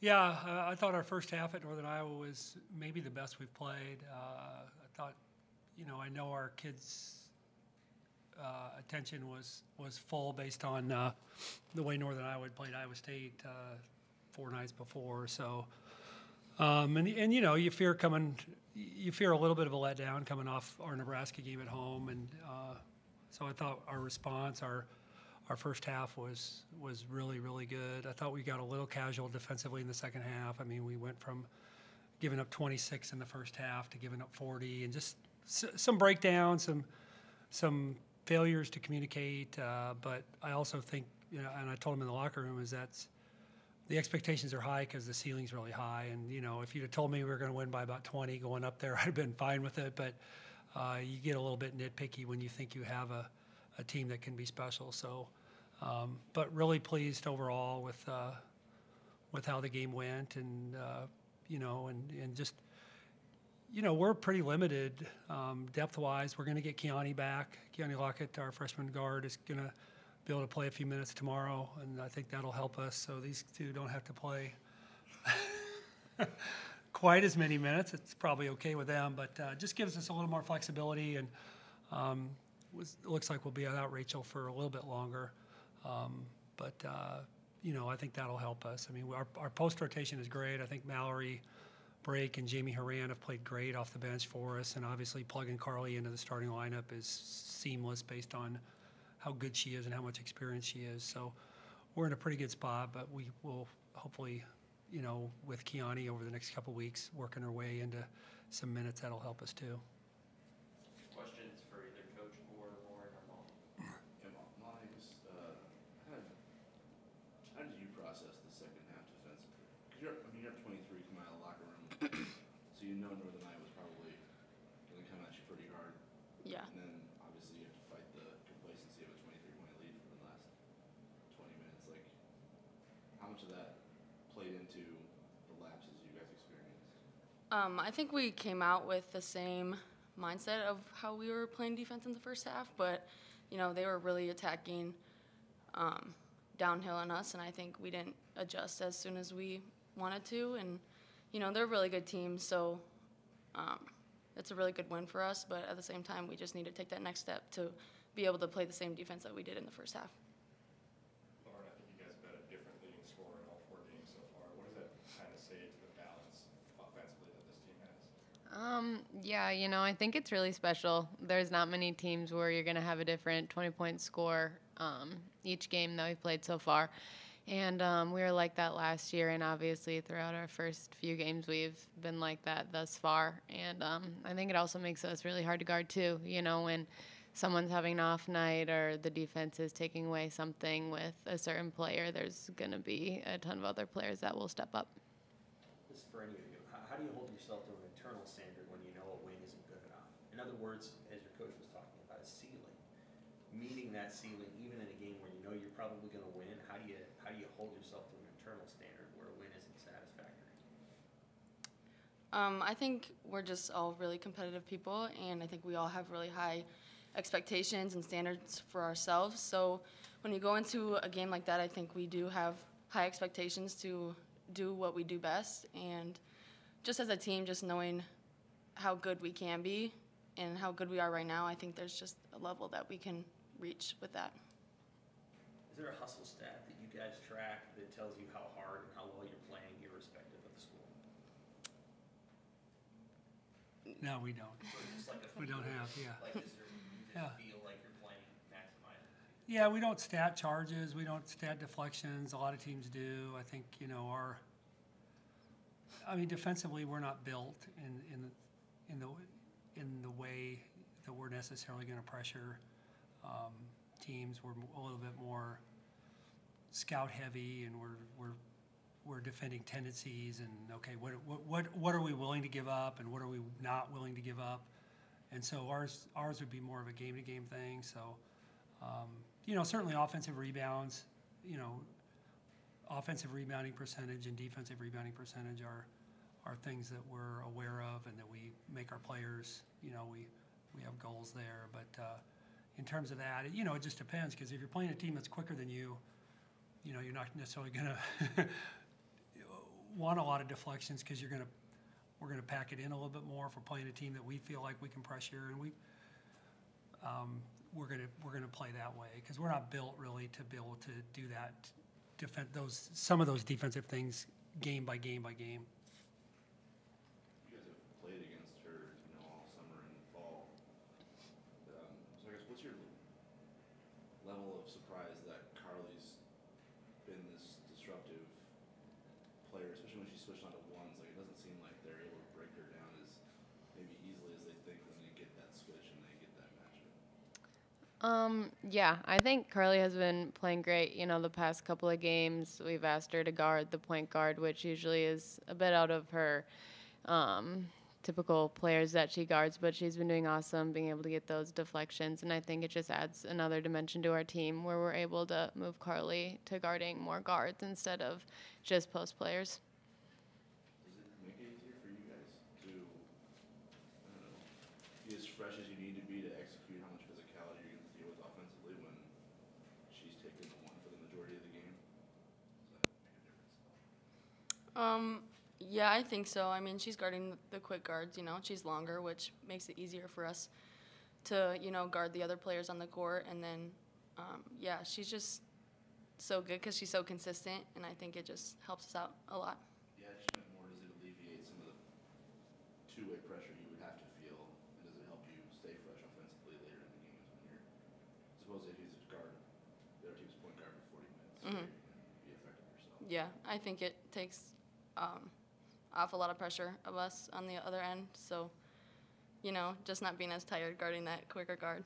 Yeah, I thought our first half at Northern Iowa was maybe the best we've played. I thought, I know our kids' attention was full based on the way Northern Iowa had played Iowa State 4 nights before. So, and you fear a little bit of a letdown coming off our Nebraska game at home, and so I thought our response, our first half was really, really good. I thought we got a little casual defensively in the second half. I mean, we went from giving up 26 in the first half to giving up 40, and just some breakdowns, some failures to communicate. But I also think, and I told them in the locker room, is that the expectations are high because the ceiling's really high. And, if you'd have told me we were going to win by about 20 going up there, I'd have been fine with it. But you get a little bit nitpicky when you think you have a team that can be special. So, but really pleased overall with how the game went, and and just we're pretty limited depth-wise. We're going to get Keone back. Keone Lockett, our freshman guard, is going to be able to play a few minutes tomorrow, and I think that'll help us. So these two don't have to play quite as many minutes. It's probably okay with them, but just gives us a little more flexibility, and it looks like we'll be without Rachel for a little bit longer. But I think that'll help us. I mean, our post rotation is great. I think Mallory, Brake, and Jamie Horan have played great off the bench for us, and obviously plugging Carly into the starting lineup is seamless based on how good she is and how much experience she is. So we're in a pretty good spot, but we will hopefully, with Keone over the next couple of weeks, working her way into some minutes, that'll help us too. Questions for either Coach or Lauren or Molly? Yeah, Molly, how did you process the second half defensively? Because you're up 23 coming out of the locker room, so Northern Iowa was probably going to come at you pretty hard. Yeah. And then obviously you have to fight the complacency of a 23-point lead for the last 20 minutes. Like, how much of that played into the lapses you guys experienced? I think we came out with the same mindset of how we were playing defense in the first half, but they were really attacking downhill on us, and I think we didn't adjust as soon as we wanted to. And they're a really good team, so it's a really good win for us. But at the same time, we just need to take that next step to be able to play the same defense that we did in the first half. Lauren, I think you guys have been a different leading scorer in all 4 games so far. What does that kind of say to the balance offensively that this team has? Yeah, I think it's really special. There's not many teams where you're going to have a different 20-point score each game that we've played so far. And we were like that last year, and obviously throughout our first few games we've been like that thus far. And I think it also makes us really hard to guard too, when someone's having an off night or the defense is taking away something with a certain player, there's going to be a ton of other players that will step up. This is for any of you. How do you hold yourself to an internal standard when you know a win isn't good enough? In other words, as your coach was talking about, a ceiling. Meeting that ceiling, even in a game where you know you're probably going to win, how do you hold yourself to an internal standard where a win isn't satisfactory? I think we're just all really competitive people, and I think we all have really high expectations and standards for ourselves. So when you go into a game like that, I think we do have high expectations to do what we do best. And just as a team, just knowing how good we can be and how good we are right now, I think there's just a level that we can reach with that. Is there a hustle stat that you guys track that tells you how hard and how well you're playing irrespective of the score? No, we don't. So just like We don't have, yeah. Like, is there, you just Yeah. feel like you're playing maximizing? Yeah, we don't stat charges. We don't stat deflections. A lot of teams do. I think defensively we're not built in the way that we're necessarily going to pressure teams. We're a little bit more scout heavy, and we're defending tendencies. And okay, what are we willing to give up, and what are we not willing to give up? And so ours would be more of a game-to-game thing. So certainly offensive rebounds, offensive rebounding percentage and defensive rebounding percentage are things that we're aware of, and that we make our players, we have goals there. But in terms of that, it just depends, because if you're playing a team that's quicker than you, you're not necessarily going to want a lot of deflections because we're gonna pack it in a little bit more if we're playing a team that we feel like we can pressure, and we're gonna play that way because we're not built really to be able to do that, defend some of those defensive things game by game by game. You guys have played against her, all summer and fall. So I guess what's your level of surprise that Carly's been this disruptive player, especially when she switched onto ones? Like, it doesn't seem like they're able to break her down as maybe easily as they think when they get that switch and they get that matchup. Yeah, I think Carly has been playing great. The past couple of games, we've asked her to guard the point guard, which usually is a bit out of her typical players that she guards, but she's been doing awesome being able to get those deflections, and I think it just adds another dimension to our team where we're able to move Carly to guarding more guards instead of just post players. Does it make it easier for you guys to, I don't know, be as fresh as you need to be to execute how much physicality you're going to deal with offensively when she's taking the one for the majority of the game? Does that make a difference? Yeah, I think so. I mean, she's guarding the quick guards, she's longer, which makes it easier for us to, guard the other players on the court. And then, yeah, she's just so good because she's so consistent, and I think it just helps us out a lot. Yeah, I just meant more, does it alleviate some of the two-way pressure you would have to feel, and does it help you stay fresh offensively later in the games when you're, suppose if you guard the other team's point guard for 40 minutes, so you can be effective yourself. Yeah, I think it takes off a lot of pressure of us on the other end. So, just not being as tired guarding that quicker guard.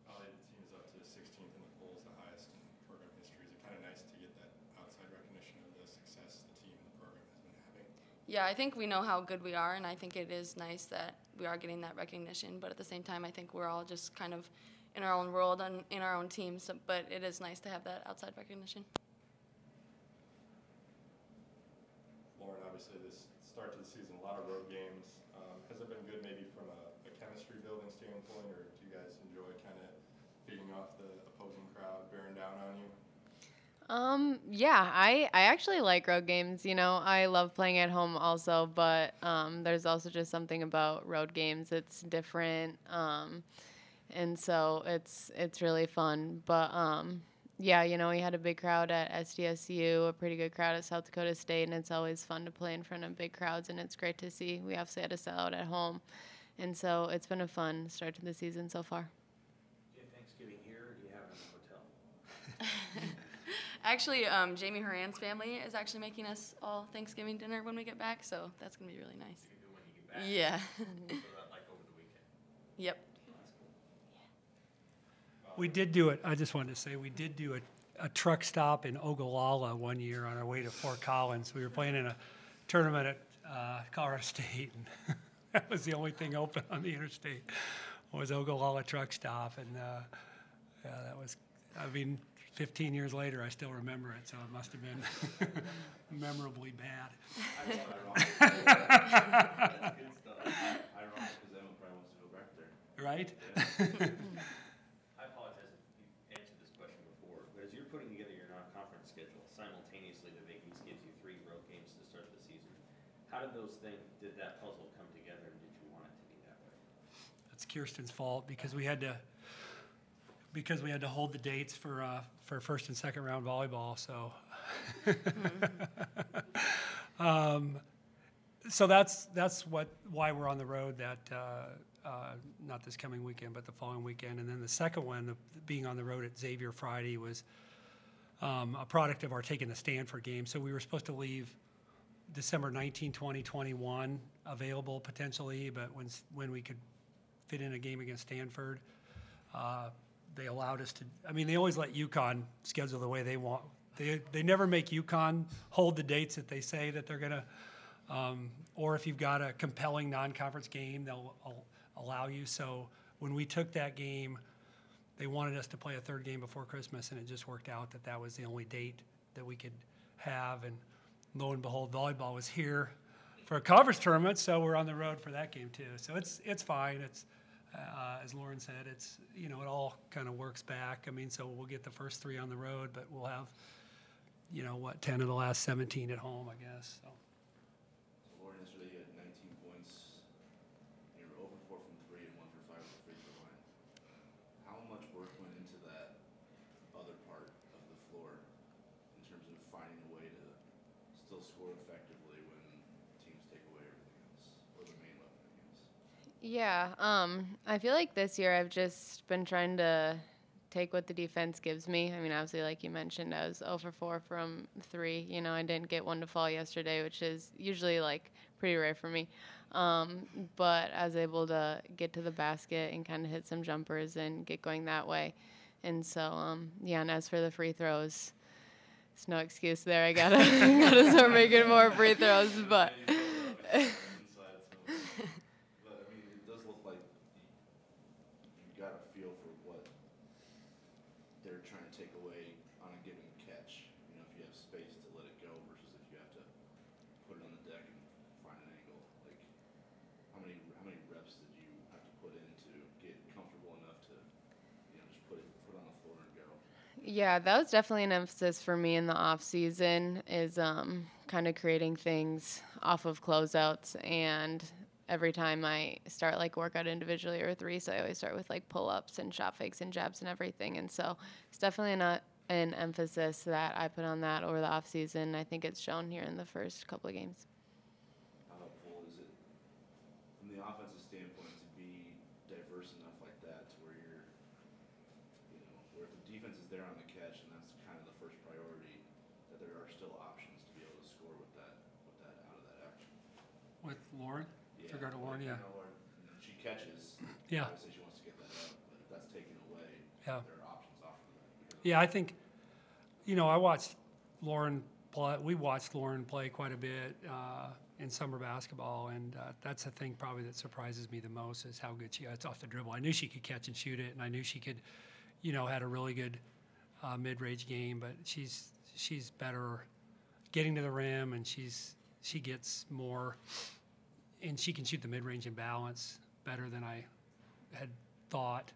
The team is up to 16th in the polls, the highest in program history. Is it kind of nice to get that outside recognition of the success the team and the program has been having? Yeah, I think we know how good we are, and I think it is nice that we are getting that recognition. But at the same time, I think we're all just kind of in our own world and in our own teams. But it is nice to have that outside recognition. Lauren, obviously this start to the season, a lot of road games. Has it been good maybe from a chemistry building standpoint, or do you guys enjoy kind of feeding off the opposing crowd bearing down on you? Yeah, I actually like road games. I love playing at home also, but there's also just something about road games. It's different, and so it's really fun. But yeah, we had a big crowd at SDSU, a pretty good crowd at South Dakota State, and it's always fun to play in front of big crowds, and it's great to see. We obviously had to sell out at home, and so it's been a fun start to the season so far. Do you have Thanksgiving here, or do you have it in a hotel? Actually, Jamie Horan's family is actually making us all Thanksgiving dinner when we get back, so that's going to be really nice. You can do when you get back. Yeah. So that, like over the weekend. Yep. That's cool. We did do it. I just wanted to say we did do a truck stop in Ogallala one year on our way to Fort Collins. We were playing in a tournament at Colorado State, and that was the only thing open on the interstate was Ogallala truck stop, and yeah, that was. 15 years later, I still remember it, so it must have been memorably bad. That's good stuff. Ironic, because Emma probably wants to go back there. Right? I apologize if you've answered this question before, but as you're putting together your non-conference schedule, simultaneously the Big East gives you 3 road games to start the season. How did that puzzle come together, and did you want it to be that way? That's Kirsten's fault because we had to hold the dates for first and second round volleyball. So, so that's why we're on the road. That not this coming weekend, but the following weekend, and then the second one, being on the road at Xavier Friday, was a product of our taking the Stanford game. So we were supposed to leave December 19, 20, 21 available potentially, but when we could fit in a game against Stanford. They allowed us to. They always let UConn schedule the way they want. They never make UConn hold the dates that they say that they're gonna. Or if you've got a compelling non-conference game, they'll allow you. So when we took that game, they wanted us to play a third game before Christmas, and it just worked out that was the only date that we could have. And lo and behold, volleyball was here for a conference tournament, so we're on the road for that game too. So it's fine. It's as Lauren said, it's it all kind of works back. So we'll get the first 3 on the road, but we'll have 10 of the last 17 at home, I guess. So. So Lauren, yesterday you had 19 points. You were 0 for 4 from 3 and 1 for 5 from the free throw line. How much work went into that other part of the floor in terms of finding a way to still score effectively when teams take away everything else, or the main weapon, I guess? Yeah, I feel like this year I've just been trying to take what the defense gives me. I mean, obviously, like you mentioned, I was 0 for 4 from 3. I didn't get one to fall yesterday, which is usually, like, pretty rare for me. But I was able to get to the basket and kind of hit some jumpers and get going that way. And so, yeah, and as for the free throws, there's no excuse there. I gotta start making more free throws, but... But I mean, it does look like you got a feel for what they're trying to take away on a given catch. If you have space to let it go versus if you have to put it on the deck and find an angle. Like, how many reps did you have to put in to get comfortable enough to, just put it on the floor and go? Yeah, that was definitely an emphasis for me in the off season, is kind of creating things off of closeouts. And every time I start like workout individually or threes, I always start with like pull-ups and shot fakes and jabs and everything. And so it's definitely an emphasis that I put on that over the off season. I think it's shown here in the first couple of games. How helpful is it from the offensive standpoint to be diverse enough like that to where you're, where if the defense is there on the catch and that's kind of the first priority, that there are still options to be able to score with that out of that action? With Lauren? With regard to Lauren, yeah. Lauren, she catches. Yeah. Obviously, she wants to get that out, but if that's taken away, Yeah. there are options off of that. Yeah, I think, I watched Lauren play. We watched Lauren play quite a bit in summer basketball, and that's the thing probably that surprises me the most is how good she is off the dribble. I knew she could catch and shoot it, and I knew she could, had a really good mid-range game, but she's better getting to the rim, and she gets more, and she can shoot the mid-range in balance better than I had thought.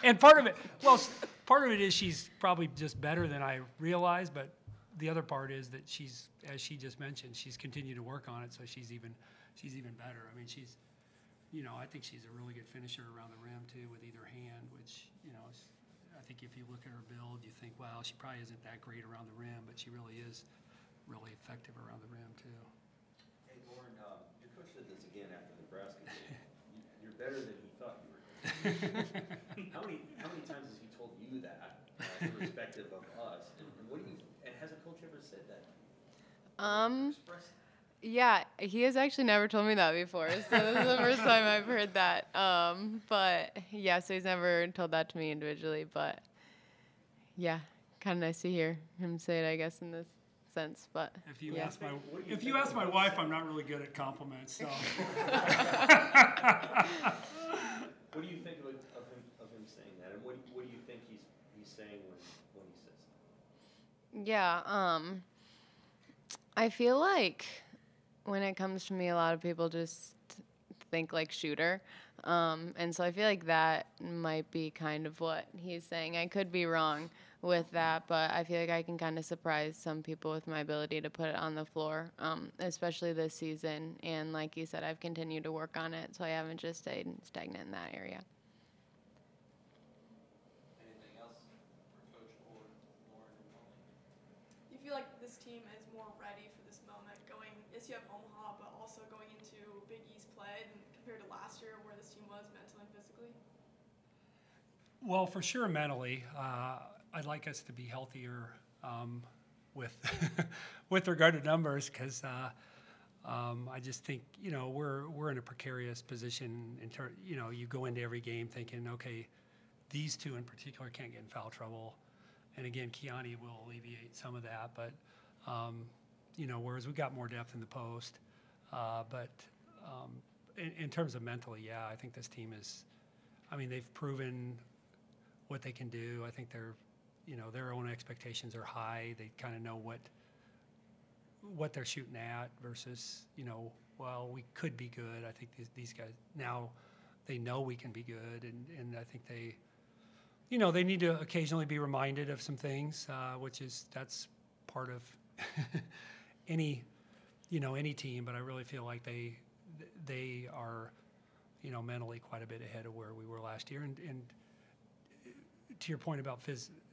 And part of it is she's probably just better than I realized, but the other part is that she's, as she just mentioned, she's continued to work on it, so she's even better. I mean, I think she's a really good finisher around the rim too with either hand, which, I think if you look at her build, you think, well, she probably isn't that great around the rim, but she really is really effective around the rim too. Hey, Lauren, your coach said this again after the Nebraska game. You're better than he thought you were. How many times has he told you that, irrespective of us? And has a coach ever said that? Expressed? Yeah, he has actually never told me that before, so this is the first time I've heard that. But yeah, so he's never told that to me individually, but yeah, kind of nice to hear him say it, I guess, in this sense. But If you yeah. ask my wife, I'm not really good at compliments, so. What do you think of him saying that, and what do you think he's saying when he says that? Yeah, I feel like when it comes to me, a lot of people just think like shooter. And so I feel like that might be kind of what he's saying. I could be wrong with that, but I feel like I can kind of surprise some people with my ability to put it on the floor, especially this season. And like you said, I've continued to work on it, so I haven't just stayed stagnant in that area. Anything else for Coach or Lauren and Molly? Do you feel like this team is more ready for this moment going, yes, you have Omaha, but also going into Big East play than compared to last year where this team was mentally and physically? Well, for sure mentally, I'd like us to be healthier with with regard to numbers, because I just think we're in a precarious position you go into every game thinking, okay, these two in particular can't get in foul trouble, and again, Kiani will alleviate some of that, but whereas we got more depth in the post, but in terms of mentally, yeah, I think this team is, they've proven what they can do. I think their own expectations are high. They kind of know what they're shooting at versus, well, we could be good. I think these guys now, they know we can be good, and I think you know, they need to occasionally be reminded of some things, that's part of any team. But I really feel like they are, you know, mentally quite a bit ahead of where we were last year. And to your point about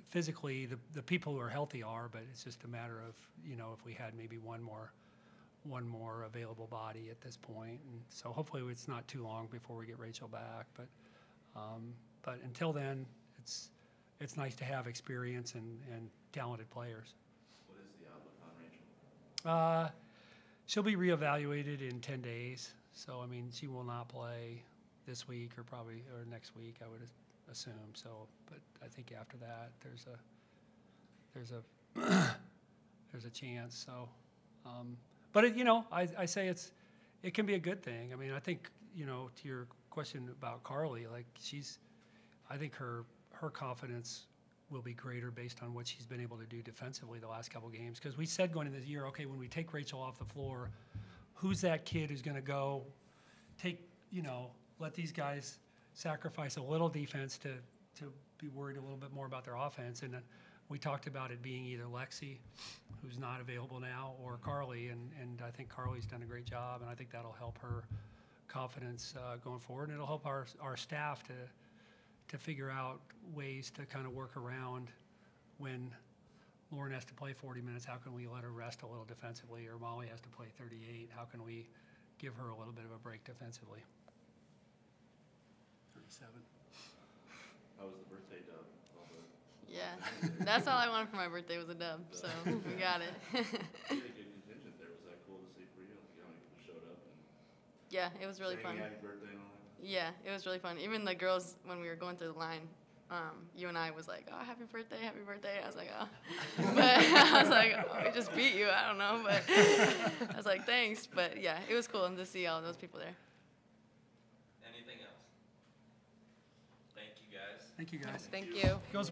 physically, the people who are healthy are, but it's just a matter of, you know, if we had maybe one more available body at this point. And so hopefully it's not too long before we get Rachel back. But until then, it's nice to have experience and talented players. What is the outlook on Rachel? She'll be reevaluated in 10 days. So, I mean, she will not play this week or next week, I would assume. So, but I think after that, there's a chance. So, but you know, I say it can be a good thing. I mean, I think, you know, to your question about Carly, like I think her confidence will be greater based on what she's been able to do defensively the last couple games. Because we said going into the year, okay, when we take Rachel off the floor, who's that kid who's going to go let these guys sacrifice a little defense to be worried a little bit more about their offense. And we talked about it being either Lexi, who's not available now, or Carly. And I think Carly's done a great job, and I think that'll help her confidence going forward. And it'll help our staff to figure out ways to kind of work around when Lauren has to play 40 minutes. How can we let her rest a little defensively? Or Molly has to play 38. How can we give her a little bit of a break defensively? 37. How was the birthday dub? All the Yeah, that's all I wanted for my birthday was a dub, so we got it. really good contingent there. Was that cool to see for you? Like, how many people showed up and Yeah, it was really sang fun. happy birthday and all that? Yeah, it was really fun. Even the girls, when we were going through the line, you and I was like, oh, happy birthday, happy birthday. I was like, oh. But I was like, oh, we just beat you. I don't know. But I was like, thanks. But yeah, it was cool to see all those people there. Anything else? Thank you, guys. Thank you, guys. Thank you. Goes